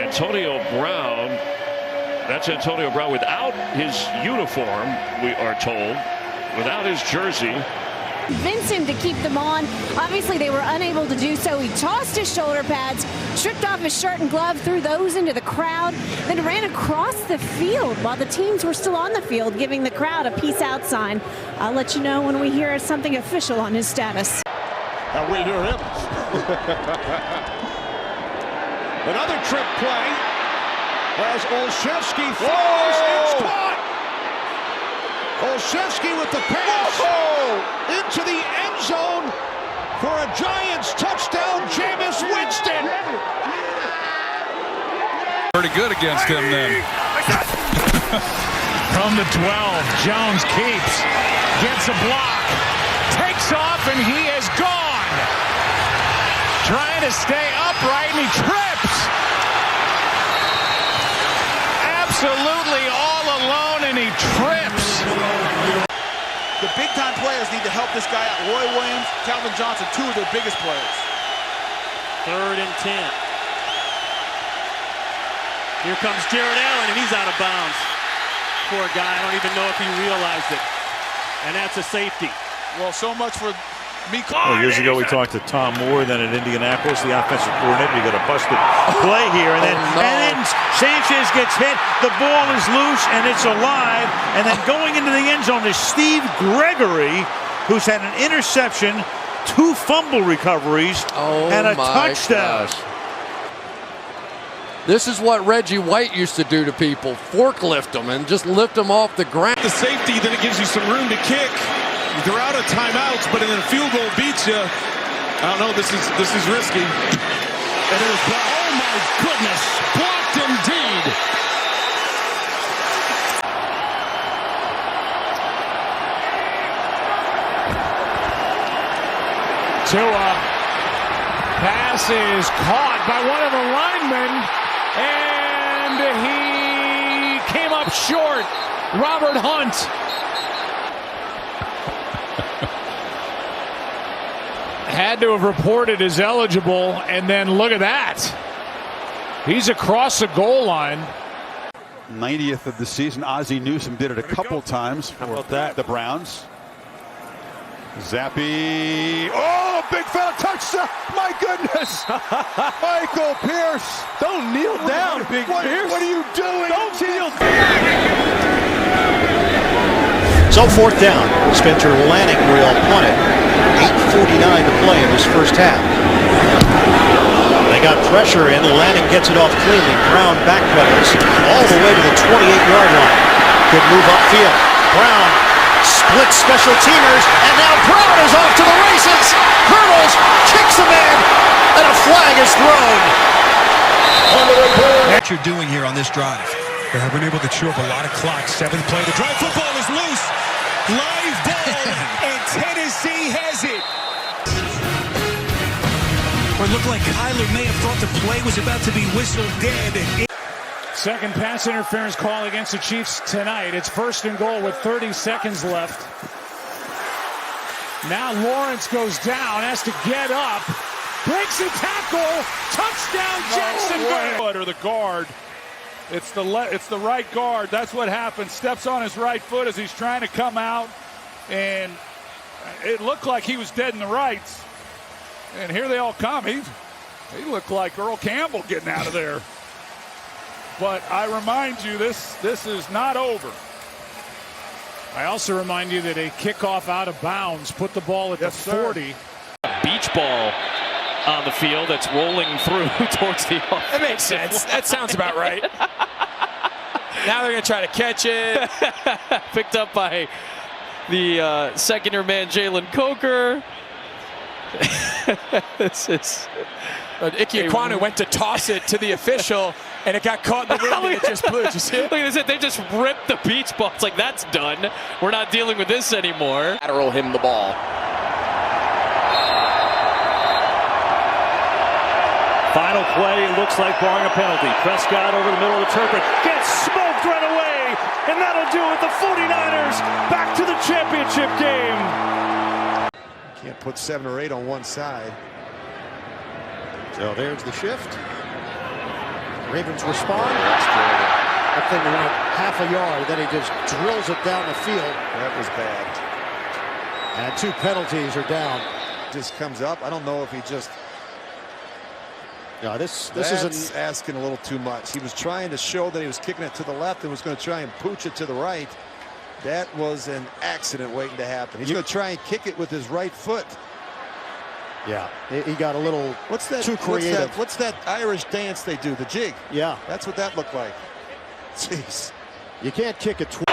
Antonio Brown. That's Antonio Brown without his uniform, we are told, without his jersey. Convince him to keep them on. Obviously, they were unable to do so. He tossed his shoulder pads, stripped off his shirt and glove, threw those into the crowd, then ran across the field while the teams were still on the field, giving the crowd a peace out sign. I'll let you know when we hear something official on his status. And we hear him. Another trick play as Olszewski throws. It's caught. Olszewski with the pass into the end zone for a Giants touchdown. Jameis Winston. Pretty good against him then. From the 12, Jones keeps, gets a block, takes off, and he is gone. Trying to stay upright, and he trips. Absolutely all alone, and he trips. The big-time players need to help this guy out. Roy Williams, Calvin Johnson, two of their biggest players. 3rd and 10. Here comes Jared Allen, and he's out of bounds. Poor guy, I don't even know if he realized it. And that's a safety. Well, so much for me. Well, years ago, we talked to Tom Moore, then at Indianapolis, the offensive coordinator. You got a busted play here, and then Sanchez gets hit. The ball is loose, and it's alive. And then going into the end zone is Steve Gregory, who's had an interception, 2 fumble recoveries, and a touchdown. Gosh. This is what Reggie White used to do to people: forklift them and just lift them off the ground. The safety, then it gives you some room to kick. They're out of timeouts, but then a field goal beats you. I don't know. This is risky. And it was blocked. Oh my goodness! Blocked indeed. Tua. Pass is caught by one of the linemen, and he came up short. Robert Hunt. Had to have reported as eligible, and then look at that. He's across the goal line. 90th of the season. Ozzie Newsome did it a couple times for the Browns. Zappi. Oh, big foul touchdown. My goodness. Michael Pierce. Don't kneel down, Big Pierce. What are you doing? Don't kneel down. So 4th down. Spencer Lanning will punt it. 8:49 to play in this first half. They got pressure in. Lanning gets it off cleanly. Brown backpedals all the way to the 28-yard line. Good move upfield. Brown splits special teamers, and now Brown is off to the races. Hurdles, kicks the man, and a flag is thrown. What you're doing here on this drive. They have been able to chew up a lot of clock. 7th play. The drive football is loose. Live ball, and Tennessee has it. It looked like Kyler may have thought the play was about to be whistled dead. Second pass interference call against the Chiefs tonight. It's 1st and goal with 30 seconds left. Now Lawrence goes down, has to get up, breaks a tackle, touchdown Jacksonville. Or the guard. It's the right guard. That's what happened. Steps on his right foot as he's trying to come out, and it looked like he was dead in the rights. And here they all come. He looked like Earl Campbell getting out of there. But I remind you, this is not over. I also remind you that a kickoff out of bounds put the ball at the 40. A beach ball on the field that's rolling through towards the offense. That makes sense. That sounds about right. Now they're going to try to catch it. Picked up by the second-year man, Jalen Coker. This is... Ike Ekwonu went to toss it to the official, and it got caught in the wind, and it just blew. Did you see it? Look at this. They just ripped the beach ball. It's like, that's done. We're not dealing with this anymore. Lateral him the ball. Final play looks like barring a penalty. Prescott over the middle of the turf. Gets smoked right away. And that'll do it. The 49ers back to the championship game. Can't put 7 or 8 on one side. So there's the shift. Ravens respond. That thing went half a yard, then he just drills it down the field. That was bad. And 2 penalties are down. Just comes up. I don't know if he just... No, this isn't asking a little too much. He was trying to show that he was kicking it to the left and was going to try and pooch it to the right. That was an accident waiting to happen. He's going to try and kick it with his right foot. Yeah, he got a little too creative. What's that Irish dance they do? The jig. Yeah. That's what that looked like. Jeez. You can't kick it. They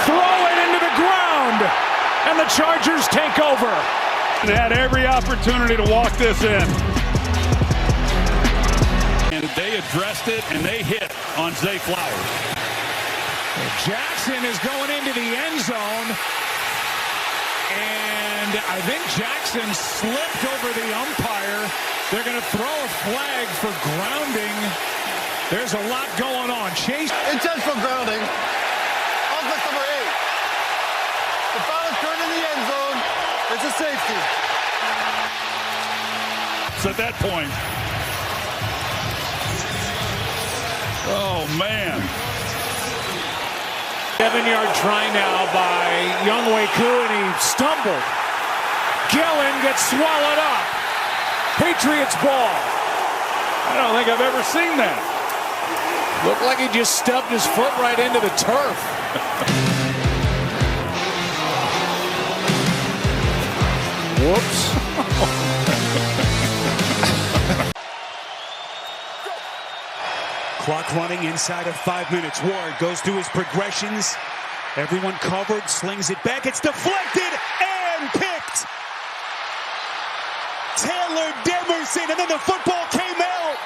throw it into the ground, and the Chargers take over. They had every opportunity to walk this in. And they addressed it, and they hit on Zay Flowers. Jackson is going into the end zone, and I think Jackson slipped over the umpire. They're going to throw a flag for grounding. There's a lot going on. Chase. Intentional grounding. Offense number 8. The foul is turned in the end zone. It's a safety. So at that point. Oh, man. 7-yard try now by Younghoe Koo, and he stumbled. Gillen gets swallowed up. Patriots ball. I don't think I've ever seen that. Looked like he just stubbed his foot right into the turf. Whoops. Clock running inside of 5 minutes. Ward goes through his progressions. Everyone covered, slings it back. It's deflected and picked. Taylor Demerson, and then the football came out.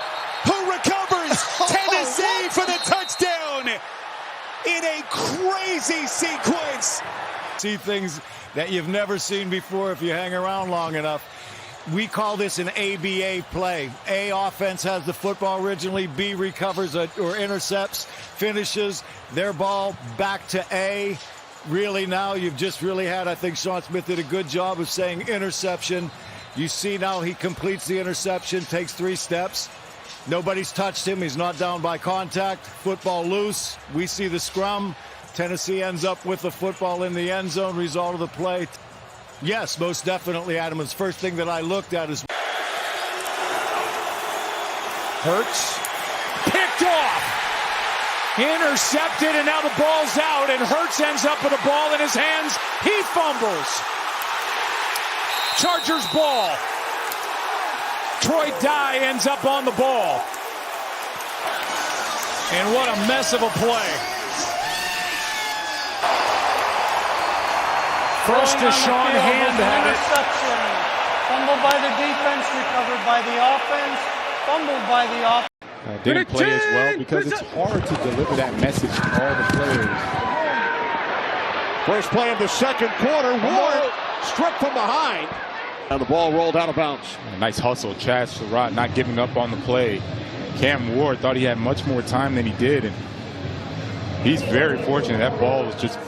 Who recovers? Tennessee for the touchdown in a crazy sequence. See things that you've never seen before if you hang around long enough. We call this an ABA play. A, offense has the football originally. B, recovers or intercepts, finishes their ball back to A. Really now you've just really had, I think Sean Smith did a good job of saying interception. You see now he completes the interception, takes 3 steps. Nobody's touched him. He's not down by contact. Football loose. We see the scrum. Tennessee ends up with the football in the end zone. Result of the play. Yes, most definitely, Adam. It's the first thing that I looked at is Hurts picked off, intercepted, and now the ball's out, and Hurts ends up with the ball in his hands. He fumbles. Chargers ball. Troy Dye ends up on the ball. And what a mess of a play. First to Sean Hand had it. Fumble by the defense, recovered by the offense, fumbled by the offense. Didn't play as well because it's hard to deliver that message to all the players. First play of the second quarter. Ward stripped from behind. And the ball rolled out of bounds. Nice hustle. Chad Surratt not giving up on the play. Cam Ward thought he had much more time than he did. And he's very fortunate. That ball was just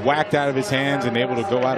whacked out of his hands and able to go out